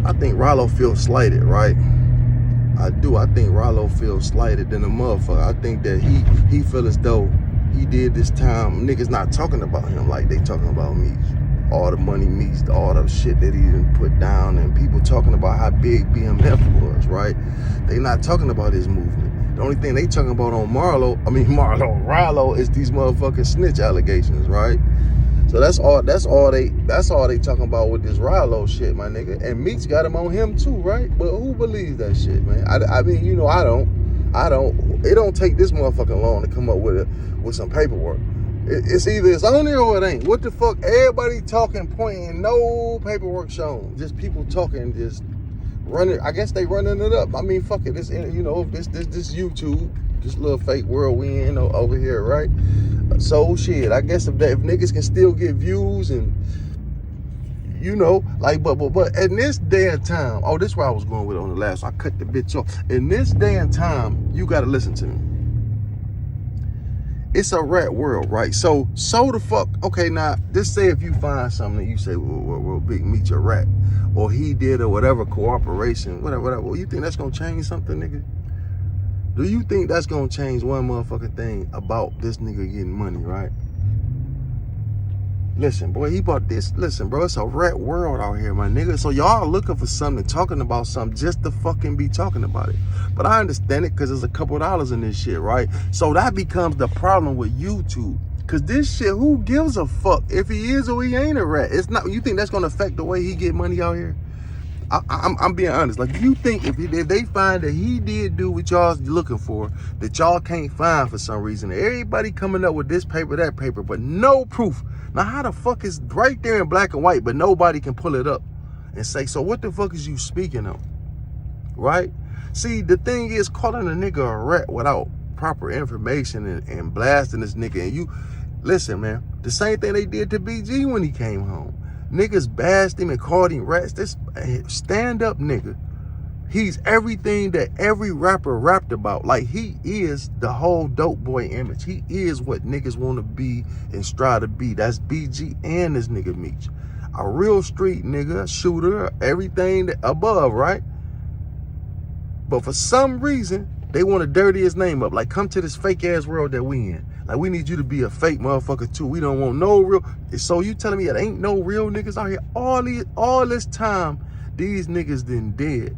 I think Ralo feels slighted, right? I do. I think Ralo feels slighted than a motherfucker. I think that he feel as though he did this time. Niggas not talking about him like they talking about me. All the money Meech, all the shit that he done put down, and people talking about how big BMF was, right? They not talking about his movement. The only thing they talking about on Ralo is these motherfucking snitch allegations, right? So that's all they talking about with this Ralo shit, my nigga. And Meech got him on him too, right? But who believes that shit, man? I mean, you know, I don't. It don't take this motherfucking long to come up with some paperwork. It's either it's on there or it ain't. What the fuck? Everybody talking, pointing, no paperwork shown. Just people talking, just running. I guess they running it up. I mean, fuck it. This, you know, this YouTube, this little fake world we in over here, right? So shit. I guess if niggas can still get views and, you know, like, but in this day and time, oh, this is where I was going with it on the last. I cut the bitch off. In this day and time, you gotta listen to me. It's a rat world, right? So the fuck, okay, now, just say if you find something and you say, well, Big Meech a rat, or he did, or whatever, cooperation, whatever, well, you think that's gonna change something, nigga? Do you think that's gonna change one motherfucking thing about this nigga getting money, right? Listen, boy, he bought this. Listen, bro, it's a rat world out here, my nigga. So y'all looking for something, talking about something just to fucking be talking about it. But I understand it because there's a couple dollars in this shit, right? So that becomes the problem with YouTube. Because this shit, who gives a fuck if he is or he ain't a rat? It's not. You think that's going to affect the way he get money out here? I'm being honest. Like, you think if they find that he did do what y'all's looking for, that y'all can't find for some reason, everybody coming up with this paper, that paper, but no proof. Now, how the fuck is right there in black and white, but nobody can pull it up and say, so what the fuck is you speaking of? Right? See, the thing is, calling a nigga a rat without proper information and blasting this nigga. And you, listen, man, the same thing they did to BG when he came home. Niggas bashed him and called him rats. This stand-up nigga, he's everything that every rapper rapped about. Like, he is the whole dope boy image. He is what niggas want to be and strive to be. That's BG and this nigga Meech. A real street nigga, shooter, everything that above, right? But for some reason, they want to dirty his name up. Like, come to this fake-ass world that we in. Like, we need you to be a fake motherfucker too. We don't want no real. So you telling me that ain't no real niggas out here? All this time, these niggas done dead.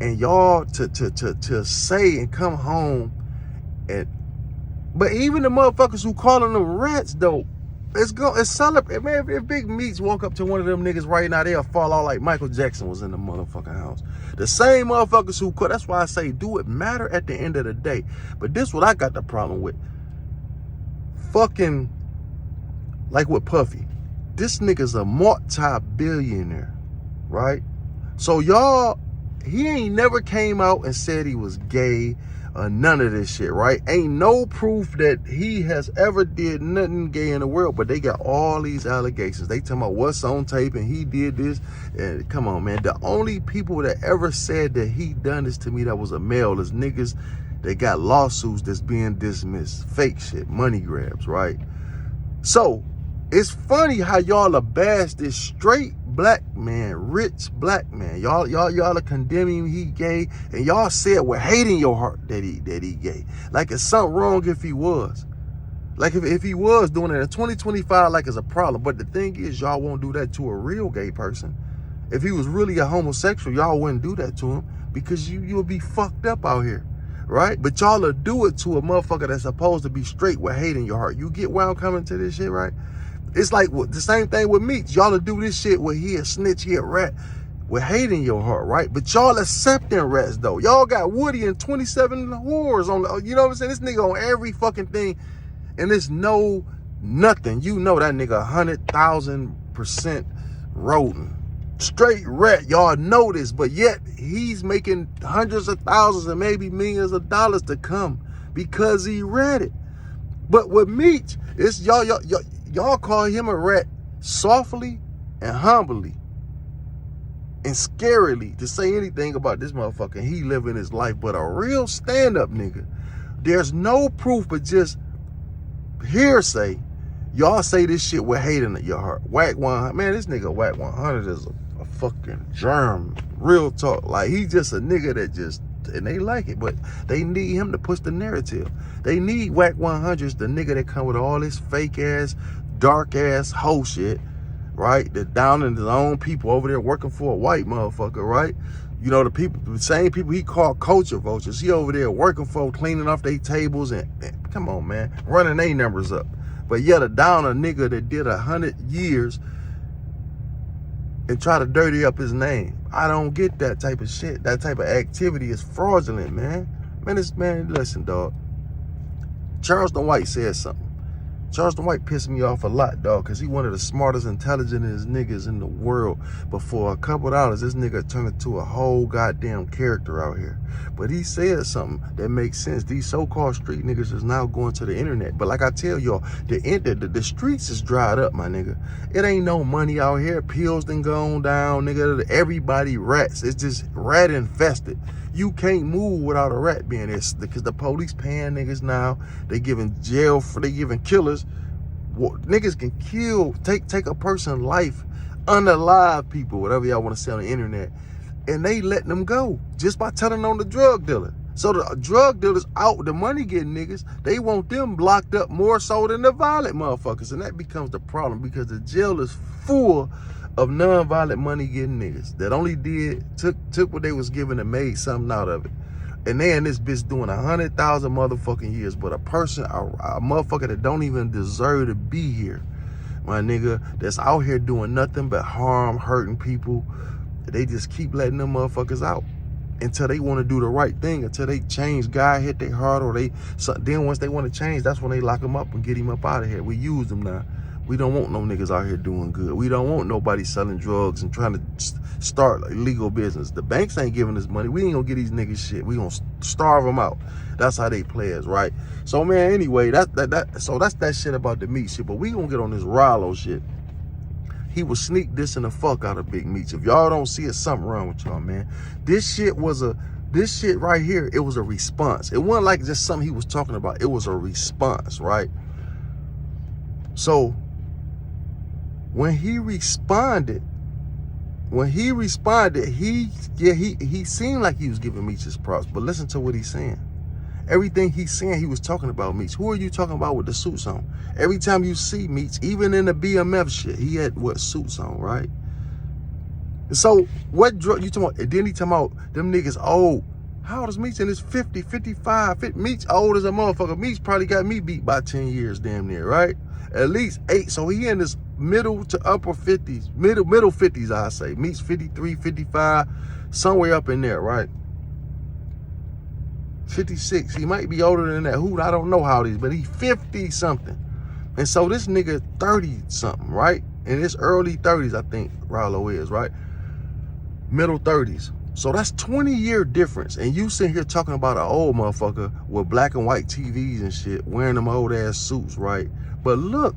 And y'all to say and come home and, but even the motherfuckers who calling them rats though, it's celebrate. Man, if Big Meech walk up to one of them niggas right now, they'll fall out like Michael Jackson was in the motherfucking house. The same motherfuckers who that's why I say, do it matter at the end of the day? But this what I got the problem with. Fucking, like with Puffy, this nigga's a multi-billionaire, right? So y'all, he ain't never came out and said he was gay or none of this shit, right? Ain't no proof that he has ever did nothing gay in the world, but they got all these allegations. They talking about what's on tape and he did this. And come on, man. The only people that ever said that he done this to me that was a male is niggas that got lawsuits that's being dismissed. Fake shit, money grabs, right? So it's funny how y'all are bash this straight black man, rich black man. Y'all are condemning him, he gay, and y'all said with hate in your heart that he gay. Like it's something wrong if he was. Like if he was doing it in 2025, like it's a problem. But the thing is, y'all won't do that to a real gay person. If he was really a homosexual, y'all wouldn't do that to him because you'll be fucked up out here. Right? But y'all will do it to a motherfucker that's supposed to be straight with hate in your heart. You get where I'm coming to this shit, right? It's like the same thing with Meech. Y'all will do this shit where he a snitch, he a rat with hate in your heart, right? But y'all accepting rats though. Y'all got Woody and 27 whores on the, you know what I'm saying? This nigga on every fucking thing. And it's no nothing. You know that nigga 100,000% rodent. Straight rat, y'all know this, but yet he's making hundreds of thousands and maybe millions of dollars to come because he ratted. But with Meech, it's y'all call him a rat softly and humbly and scarily to say anything about this motherfucker. He living his life, but a real stand-up nigga, there's no proof but just hearsay. Y'all say this shit with hate in your heart. Whack 100, man, this nigga Whack 100 is a fucking germ. Real talk. Like, he just a nigga that just, and they like it, but they need him to push the narrative. They need Whack 100s, the nigga that come with all this fake ass, dark ass hoe shit, right? That down in his own people over there working for a white motherfucker, right? You know, the same people he called culture vultures. He over there working for, cleaning off their tables and come on, man, running their numbers up. But yet a downer nigga that did 100 years and try to dirty up his name. I don't get that type of shit. That type of activity is fraudulent, man. Man, listen, dog. Charleston White said something. Charleston White pissed me off a lot, dog, because he one of the smartest, intelligentest niggas in the world. But for a couple of dollars, this nigga turned into a whole goddamn character out here. But he said something that makes sense. These so-called street niggas is now going to the internet. But like I tell y'all, the streets is dried up, my nigga. It ain't no money out here. Pills done gone down, nigga. Everybody rats. It's just rat infested. You can't move without a rat being there because the police paying niggas now. They giving they giving killers. Niggas can kill, take a person's life, unalive people, whatever y'all want to say on the internet, and they letting them go just by telling on the drug dealer. So the drug dealers out, the money getting niggas, they want them locked up more so than the violent motherfuckers, and that becomes the problem because the jail is full of non-violent money getting niggas that only took what they was given and made something out of it. And they in this bitch doing 100,000 motherfucking years, but a person, a motherfucker that don't even deserve to be here, my nigga, that's out here doing nothing but harm, hurting people, they just keep letting them motherfuckers out until they want to do the right thing, until they change, God hit their heart, or then once they want to change, that's when they lock them up and get him up out of here. We use them now. We don't want no niggas out here doing good. We don't want nobody selling drugs and trying to start legal business. The banks ain't giving us money. We ain't gonna get these niggas shit. We gonna starve them out. That's how they play us, right? So, man, anyway, so that's that shit about the Meech shit. But we gonna get on this Ralo shit. He was sneak dissing the fuck out of Big Meech. If y'all don't see it, something wrong with y'all, man. This shit right here, it was a response. It wasn't like just something he was talking about. It was a response, right? So, when he responded, he seemed like he was giving Meech his props, but listen to what he's saying. Everything he's saying, he was talking about Meech. Who are you talking about with the suits on? Every time you see Meech, even in the BMF shit, he had what suits on, right? And so what drug you talking about? And then he talking about them niggas old. How old is Meech? In his 50, 55, Meech old as a motherfucker. Meech probably got me beat by 10 years damn near, right? At least 8. So he in this middle to upper 50s, middle 50s, I say. Meech 53, 55, somewhere up in there, right? 56. He might be older than that. Who? I don't know how old he is, but he's 50 something. And so this nigga 30 something, right? In his early 30s, I think Ralo is, right? Middle 30s. So that's 20-year difference. And you sitting here talking about an old motherfucker with black and white TVs and shit, wearing them old ass suits, right? But look,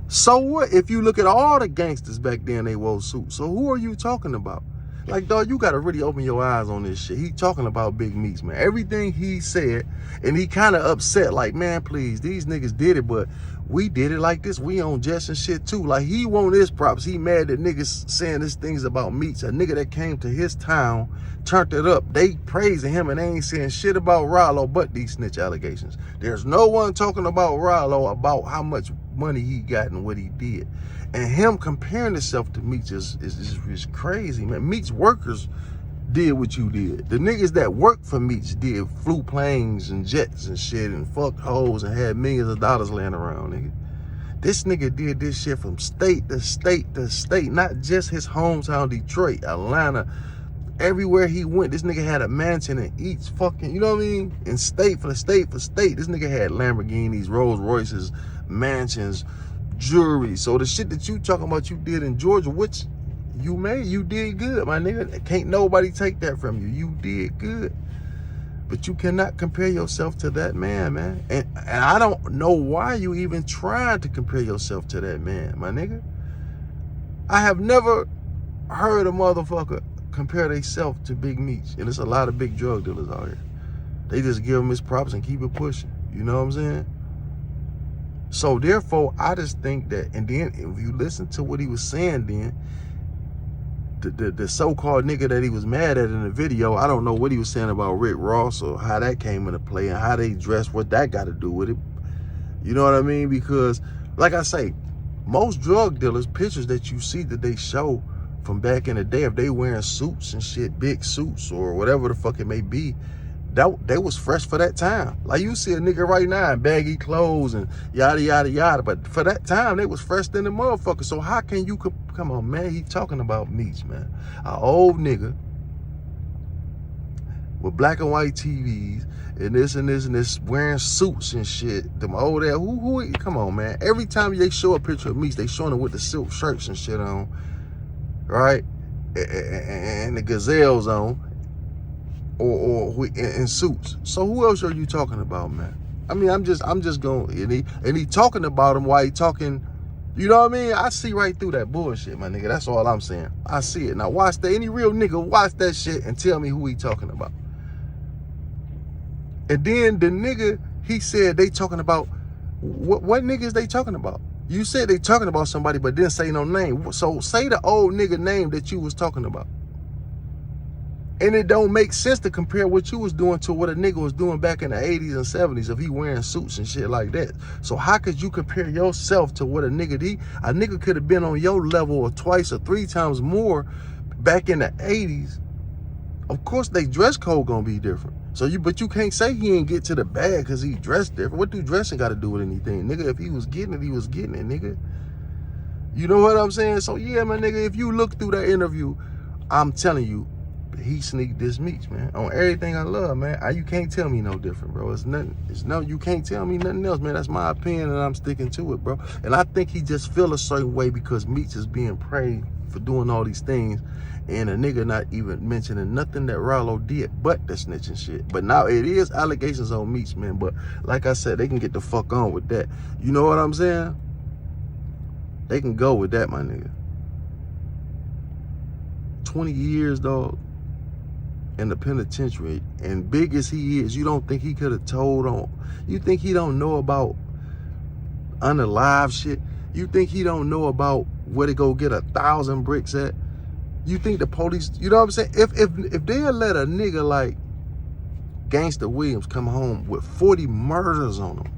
so what if you look at all the gangsters back then, they wore suits? So who are you talking about? Like, dog, you got to really open your eyes on this shit. He talking about Big Meech, man. Everything he said, and he kind of upset, like, man, please, these niggas did it, but we did it like this. We on Jess and shit, too. Like, he want his props. He mad that niggas saying these things about Meech. A nigga that came to his town, turned it up. They praising him, and they ain't saying shit about Ralo but these snitch allegations. There's no one talking about Ralo, about how much money he got and what he did. And him comparing himself to Meech is crazy, man. Meech workers did what you did. The niggas that worked for Meech flew planes and jets and shit and fucked hoes and had millions of dollars laying around, nigga. This nigga did this shit from state to state to state, not just his hometown, Detroit, Atlanta. Everywhere he went, this nigga had a mansion in each fucking, you know what I mean? In state for state for state. This nigga had Lamborghinis, Rolls Royces, mansions, jewelry. So the shit that you talking about you did in Georgia, which you did good, my nigga. Can't nobody take that from you. You did good. But you cannot compare yourself to that man, man. And I don't know why you even tried to compare yourself to that man, my nigga. I have never heard a motherfucker compare themselves to Big Meech. And there's a lot of big drug dealers out here. They just give him his props and keep it pushing. You know what I'm saying? So therefore, I just think that, and then if you listen to what he was saying then, the so-called nigga that he was mad at in the video, I don't know what he was saying about Rick Ross or how that came into play and how they dressed, what that got to do with it. You know what I mean? Because, like I say, most drug dealers, pictures that you see that they show from back in the day, if they wearing suits and shit, big suits or whatever the fuck it may be, they was fresh for that time. Like you see a nigga right now in baggy clothes and yada, yada, yada. But for that time, they was fresh than the motherfucker. So how can you, come on, man, he talking about Meech, man. An old nigga with black and white TVs and this and this and this, wearing suits and shit. Them old ass, who, come on, man. Every time they show a picture of Meech, they showing him with the silk shirts and shit on, right? And the gazelles on. Or in suits. So who else are you talking about, man? I mean, I'm just going, and he talking about him while he talking, you know what I mean? I see right through that bullshit, my nigga. That's all I'm saying. I see it. Now watch that. Any real nigga, watch that shit and tell me who he talking about. And then the nigga, he said they talking about, what niggas they talking about? You said they talking about somebody, but didn't say no name. So say the old nigga name that you was talking about. And it don't make sense to compare what you was doing to what a nigga was doing back in the 80s and 70s if he wearing suits and shit like that. So how could you compare yourself to what a nigga could have been on your level or twice or three times more back in the 80s? Of course, they dress code gonna be different. But you can't say he ain't get to the bag because he dressed different. What do dressing got to do with anything, nigga? If he was getting it, he was getting it, nigga. You know what I'm saying? So yeah, my nigga, if you look through that interview, I'm telling you, he sneaked this Meech, man, on everything I love, man. You can't tell me no different, bro. You can't tell me nothing else, man. That's my opinion and I'm sticking to it, bro. And I think he just feel a certain way because Meech is being praised for doing all these things and a nigga not even mentioning nothing that Ralo did but the snitching shit. But now it is allegations on Meech, man. But like I said, they can get the fuck on with that. You know what I'm saying? They can go with that, my nigga. 20 years, dog, in the penitentiary, and big as he is, you don't think he could have told on? You think he don't know about unalive shit? You think he don't know about where to go get 1,000 bricks at? You think the police, you know what I'm saying? If they let a nigga like Gangsta Williams come home with 40 murders on him,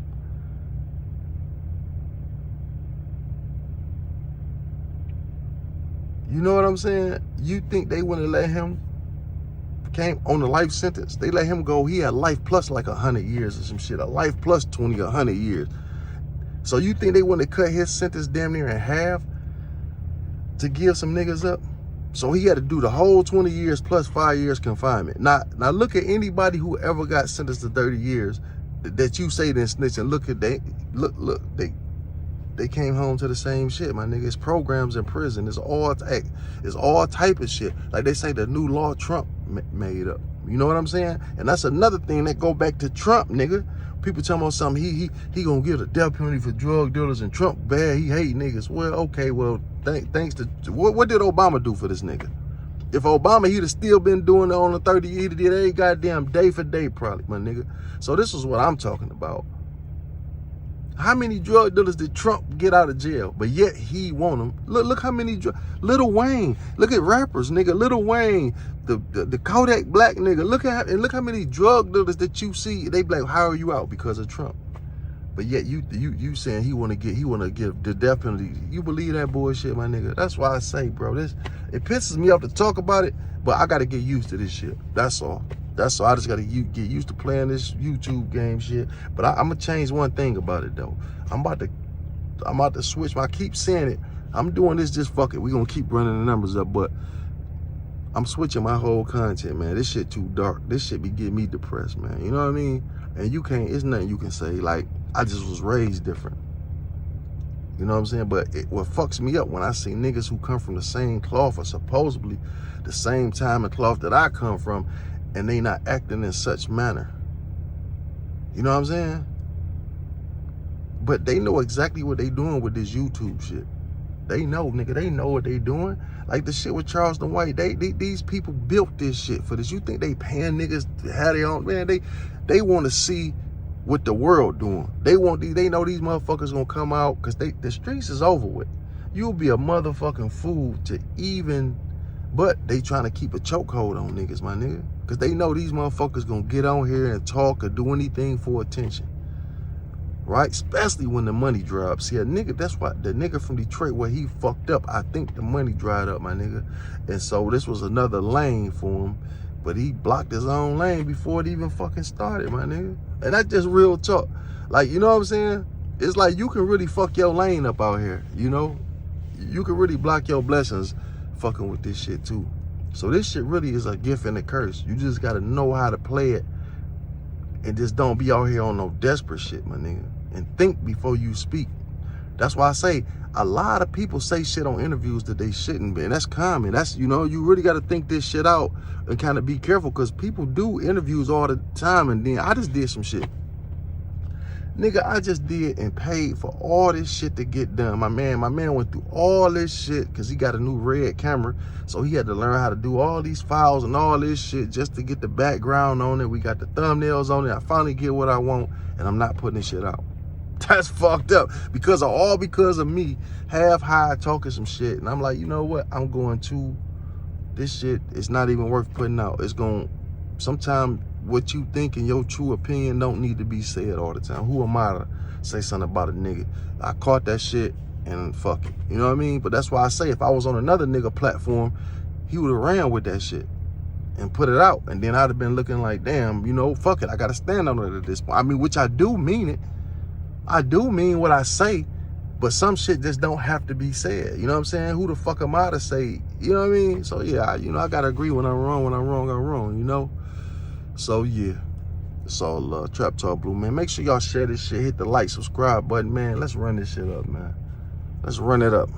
you know what I'm saying? You think they wouldn't let him came on a life sentence? They let him go. He had life plus like 100 years or some shit. A life plus 20, 100 years. So you think they wouldn't cut his sentence damn near in half to give some niggas up? So he had to do the whole 20 years plus 5 years confinement. Now look at anybody who ever got sentenced to 30 years that you say didn't snitch, and look, they came home to the same shit, my nigga. It's programs in prison. It's all type of shit. Like they say, the new law Trump made up. You know what I'm saying? And that's another thing that go back to Trump, nigga. People talking about something, he gonna give a death penalty for drug dealers and Trump bad, he hate niggas. Well, okay, well, thanks to, what did Obama do for this nigga? If Obama, he'd have still been doing it on the 30, he'd have did every goddamn day for day probably, my nigga. So this is what I'm talking about. How many drug dealers did Trump get out of jail? But yet he want them. Look how many, Lil Wayne. Look at rappers, nigga. Lil Wayne, the Kodak Black nigga. Look how many drug dealers that you see. They be like, how are you out because of Trump? But yet you saying he wanna give the death penalty. You believe that bullshit, my nigga? That's why I say, bro, it pisses me off to talk about it, but I gotta get used to this shit. That's all. That's all. I just gotta get used to playing this YouTube game shit. But I'm gonna change one thing about it though. I'm about to switch. I keep saying it. I'm doing this just fuck it. We gonna keep running the numbers up, but I'm switching my whole content, man. This shit too dark. This shit be getting me depressed, man. You know what I mean? And you can't. It's nothing you can say. Like, I just was raised different. You know what I'm saying? But what fucks me up when I see niggas who come from the same cloth or supposedly the same time and cloth that I come from, and they not acting in such manner. You know what I'm saying? But they know exactly what they doing with this YouTube shit. They know, nigga. They know what they doing. Like the shit with Charleston White. These people built this shit for this. You think they paying niggas to have their own? Man, they want to see what the world doing. They know these motherfuckers gonna come out because the streets is over with. You'll be a motherfucking fool to even But they trying to keep a chokehold on niggas, my nigga. Because they know these motherfuckers gonna get on here and talk or do anything for attention. Right? Especially when the money drops. See, a nigga, that's why the nigga from Detroit where he fucked up, I think the money dried up, my nigga. And so this was another lane for him. But he blocked his own lane before it even fucking started, my nigga. And that's just real talk. Like, you know what I'm saying? It's like you can really fuck your lane up out here, you know? You can really block your blessings fucking with this shit too. So this shit really is a gift and a curse. You just gotta know how to play it and just don't be out here on no desperate shit, my nigga. And think before you speak. That's why I say a lot of people say shit on interviews that they shouldn't be. And that's common. That's, you know, you really gotta think this shit out and kind of be careful because people do interviews all the time. And then I just did some shit. Nigga, I just did and paid for all this shit to get done. My man went through all this shit because he got a new red camera. So he had to learn how to do all these files and all this shit just to get the background on it. We got the thumbnails on it. I finally get what I want and I'm not putting this shit out. That's fucked up because of me half high talking some shit. And I'm like, you know what? I'm going to, this shit is not even worth putting out. It's going, sometimes what you think and your true opinion don't need to be said all the time. Who am I to say something about a nigga? I caught that shit and fuck it. You know what I mean? But that's why I say if I was on another nigga platform, he would have ran with that shit and put it out. And then I'd have been looking like, damn, you know, fuck it. I got to stand on it at this point. I mean, which I do mean it. I do mean what I say, but some shit just don't have to be said. You know what I'm saying? Who the fuck am I to say? You know what I mean? So yeah, you know, I got to agree when I'm wrong. When I'm wrong, I'm wrong, you know? So yeah, it's all love. Trap Talk Blue, man. Make sure y'all share this shit. Hit the like, subscribe button, man. Let's run this shit up, man. Let's run it up.